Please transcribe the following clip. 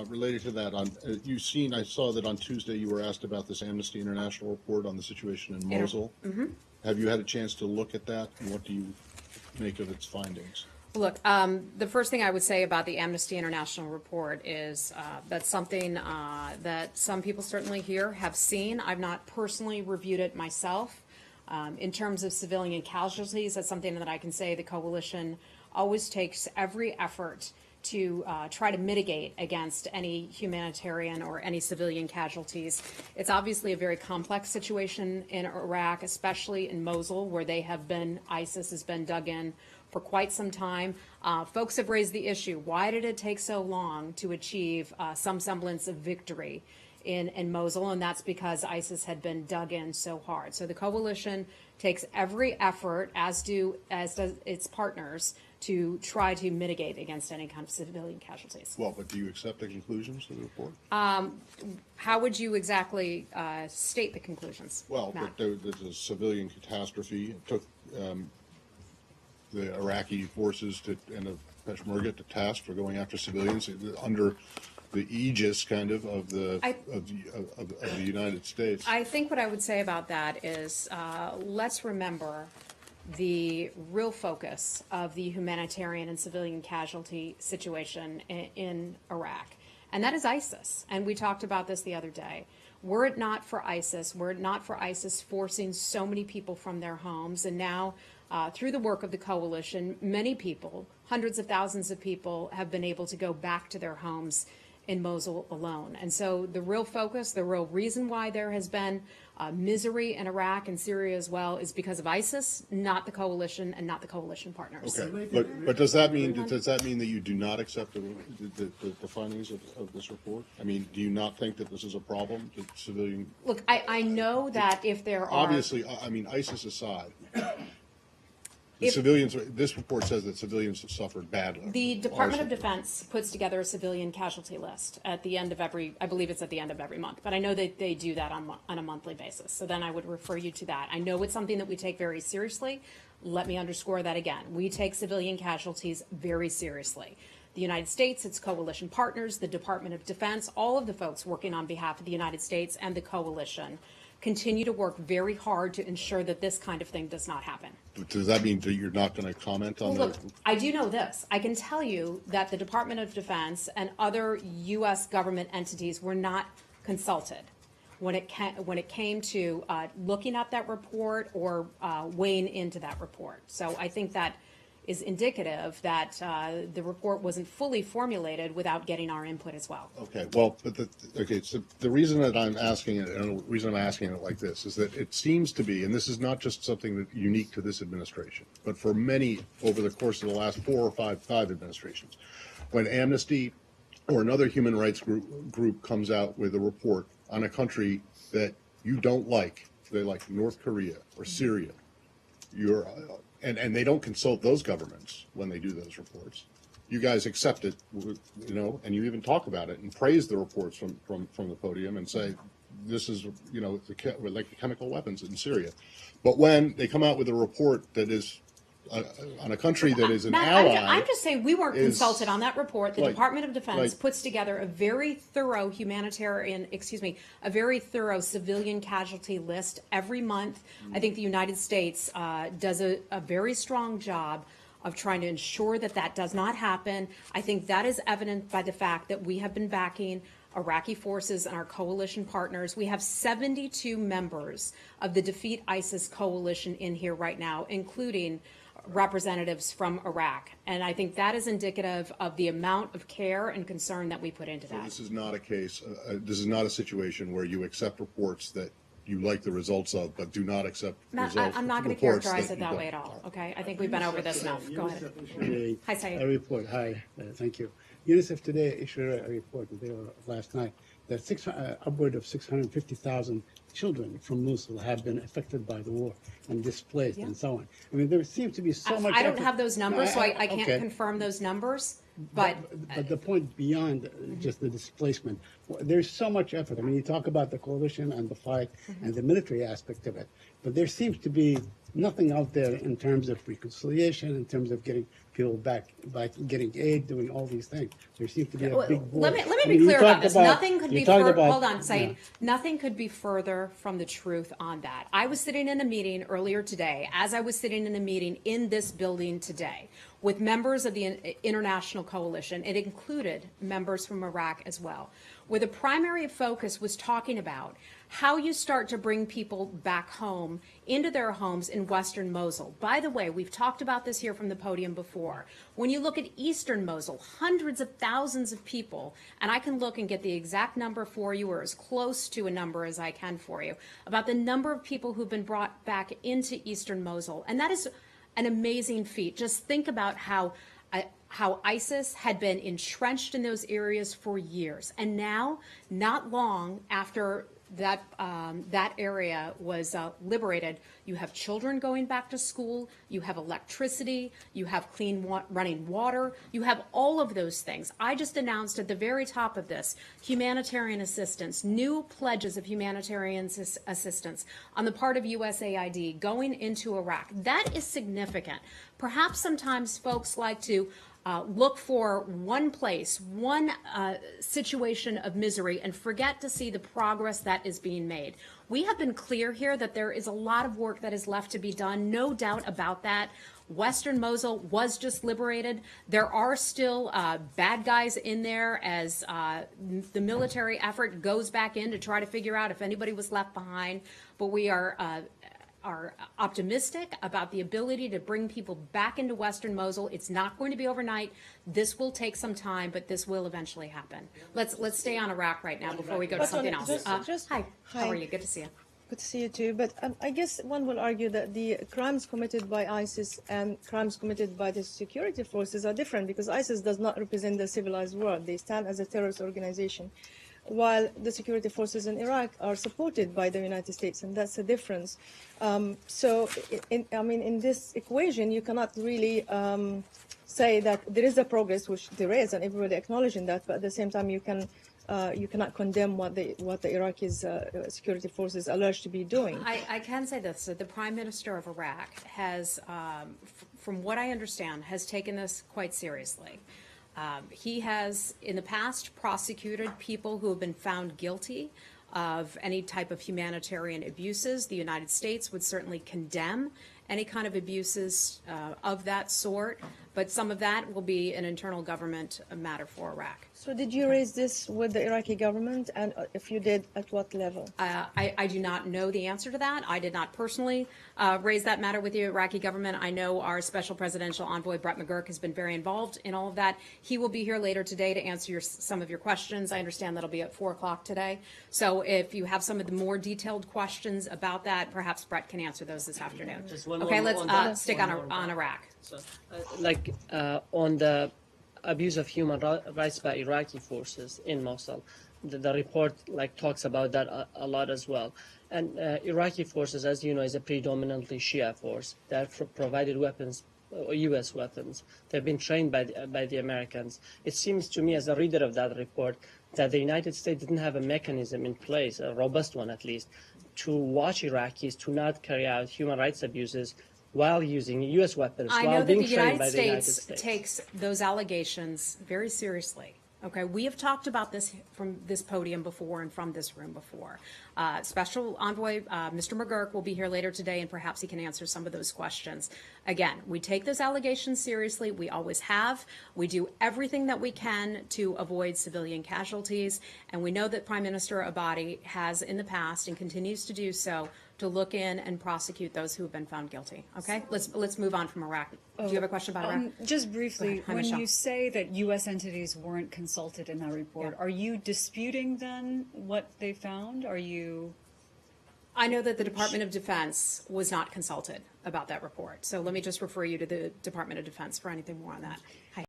Related to that, I saw that on Tuesday you were asked about this Amnesty International report on the situation in Mosul. Have you had a chance to look at that, and what do you make of its findings? Look, the first thing I would say about the Amnesty International report is that's something that some people certainly here have seen. I've not personally reviewed it myself. In terms of civilian casualties, that's something that I can say the coalition always takes every effort to try to mitigate against any humanitarian or any civilian casualties. It's obviously a very complex situation in Iraq, especially in Mosul, where ISIS has been dug in for quite some time. Folks have raised the issue, why did it take so long to achieve some semblance of victory in Mosul? And that's because ISIS had been dug in so hard. So the coalition takes every effort, as does its partners, to try to mitigate against any kind of civilian casualties. Well, but do you accept the conclusions of the report? How would you exactly state the conclusions? Well, there's a civilian catastrophe. It took the Iraqi forces and the Peshmerga to task for going after civilians under the aegis, kind of the United States. I think what I would say about that is let's remember the real focus of the humanitarian and civilian casualty situation in Iraq, and that is ISIS. And we talked about this the other day. Were it not for ISIS forcing so many people from their homes, and now through the work of the coalition, many people, hundreds of thousands of people, have been able to go back to their homes in Mosul alone. And so the real focus, the real reason why there has been misery in Iraq and Syria as well is because of ISIS, not the coalition and not the coalition partners. Okay, but does that mean that you do not accept the findings of this report? I mean, do you not think that this is a problem? That civilian. Look, I know that if there are obviously, I mean, ISIS aside. Civilians. This report says that civilians have suffered badly. The Department of Defense puts together a civilian casualty list at the end of I believe it's at the end of every month, but I know that they do that on a monthly basis. So then I would refer you to that. I know it's something that we take very seriously. Let me underscore that again. We take civilian casualties very seriously. The United States, its coalition partners, the Department of Defense, all of the folks working on behalf of the United States and the coalition continue to work very hard to ensure that this kind of thing does not happen. Does that mean that you're not going to comment on Look, I do know this. I can tell you that the Department of Defense and other U.S. government entities were not consulted when it came to looking at that report or weighing into that report. So I think that is indicative that the report wasn't fully formulated without getting our input as well. Okay, well, so the reason that I'm asking it, and the reason I'm asking it like this, is that it seems to be, and this is not just something that unique to this administration, but for many over the course of the last four or five administrations, when Amnesty or another human rights group comes out with a report on a country that you don't like, say like North Korea or Syria, and they don't consult those governments when they do those reports. You guys accept it, and you even talk about it and praise the reports from the podium and say, this is, like the chemical weapons in Syria. But when they come out with a report that is on a country that is an ally. I'm just saying we weren't consulted on that report. The Department of Defense puts together a very thorough a very thorough civilian casualty list every month. I think the United States does a very strong job of trying to ensure that that does not happen. I think that is evident by the fact that we have been backing Iraqi forces and our coalition partners. We have 72 members of the Defeat ISIS coalition in here right now, including representatives from Iraq. And I think that is indicative of the amount of care and concern that we put into that. So this is not a case, this is not a situation where you accept reports that you like the results of, but do not accept results. I'm not going to characterize it that way at all, okay? I think we've been over this enough. Go ahead. Hi, Saeed. A report. Hi, thank you. UNICEF today issued a report last night that upward of 650,000 children from Mosul have been affected by the war and displaced and so on. I mean, there seems to be so much. I don't have those numbers, so I can't confirm those numbers. But the point beyond just the displacement, there's so much effort. I mean, you talk about the coalition and the fight and the military aspect of it, but there seems to be nothing out there in terms of reconciliation, in terms of people back by getting aid, doing all these things. There seems to be a Well, big war. let me I be mean, you clear about talked this. Nothing could you be talked about- hold on, Said. yeah. Nothing could be further from the truth on that. I was sitting in a meeting earlier today, as I was sitting in a meeting in this building today, with members of the international coalition. It included members from Iraq as well, where the primary focus was talking about how you start to bring people back home into their homes in Western Mosul. By the way, we've talked about this here from the podium before. When you look at Eastern Mosul, hundreds of thousands of people, and I can look and get the exact number for you, or as close to a number as I can for you, about the number of people who've been brought back into Eastern Mosul. And that is an amazing feat. Just think about how ISIS had been entrenched in those areas for years. And now, not long after that area was liberated, you have children going back to school, you have electricity, you have clean running water, you have all of those things. I just announced at the very top of this humanitarian assistance, new pledges of humanitarian assistance on the part of USAID going into Iraq. That is significant. Perhaps sometimes folks like to look for one place, one situation of misery, and forget to see the progress that is being made. We have been clear here that there is a lot of work that is left to be done, no doubt about that. Western Mosul was just liberated. There are still bad guys in there as the military effort goes back in to try to figure out if anybody was left behind. But we are optimistic about the ability to bring people back into Western Mosul. It's not going to be overnight. This will take some time, but this will eventually happen. Let's stay on Iraq right now before we go to something else. Hi, how are you? Good to see you. Good to see you too. But I guess one will argue that the crimes committed by ISIS and crimes committed by the security forces are different, because ISIS does not represent the civilized world. They stand as a terrorist organization, while the security forces in Iraq are supported by the United States, and that's a difference. So, in this equation, you cannot really say that there is a progress, which there is, and everybody acknowledging that. But at the same time, you cannot condemn what the Iraqi security forces alleged to be doing. I can say this: that the Prime Minister of Iraq has, from what I understand, has taken this quite seriously. He has, in the past, prosecuted people who have been found guilty of any type of humanitarian abuses. The United States would certainly condemn any kind of abuses of that sort, but some of that will be an internal government matter for Iraq. So did you raise this with the Iraqi government, and if you did, at what level? I do not know the answer to that. I did not personally raise that matter with the Iraqi government. I know our special presidential envoy, Brett McGurk, has been very involved in all of that. He will be here later today to answer some of your questions. I understand that'll be at 4 o'clock today. So if you have some of the more detailed questions about that, perhaps Brett can answer those this afternoon. Okay, let's stick on Iraq. So, on the abuse of human rights by Iraqi forces in Mosul, the report talks about that a lot as well. And Iraqi forces, as you know, is a predominantly Shia force that provided weapons, U.S. weapons. They've been trained by the Americans. It seems to me, as a reader of that report, that the United States didn't have a mechanism in place, a robust one at least, to watch Iraqis to not carry out human rights abuses while using U.S. weapons, I know while that being the trained by United the United States States. takes those allegations very seriously. Okay, we have talked about this from this podium before and from this room before. Special Envoy Mr. McGurk will be here later today, and perhaps he can answer some of those questions. Again, we take those allegations seriously. We always have. We do everything that we can to avoid civilian casualties, and we know that Prime Minister Abadi has in the past and continues to do so to look in and prosecute those who have been found guilty. Okay, let's move on from Iraq. Do you have a question about Iraq? Just briefly, Hi, when Michelle. you say that U.S. entities weren't consulted in that report, are you disputing then what they found? Are you? I know that the Department of Defense was not consulted about that report. So let me just refer you to the Department of Defense for anything more on that. Hi.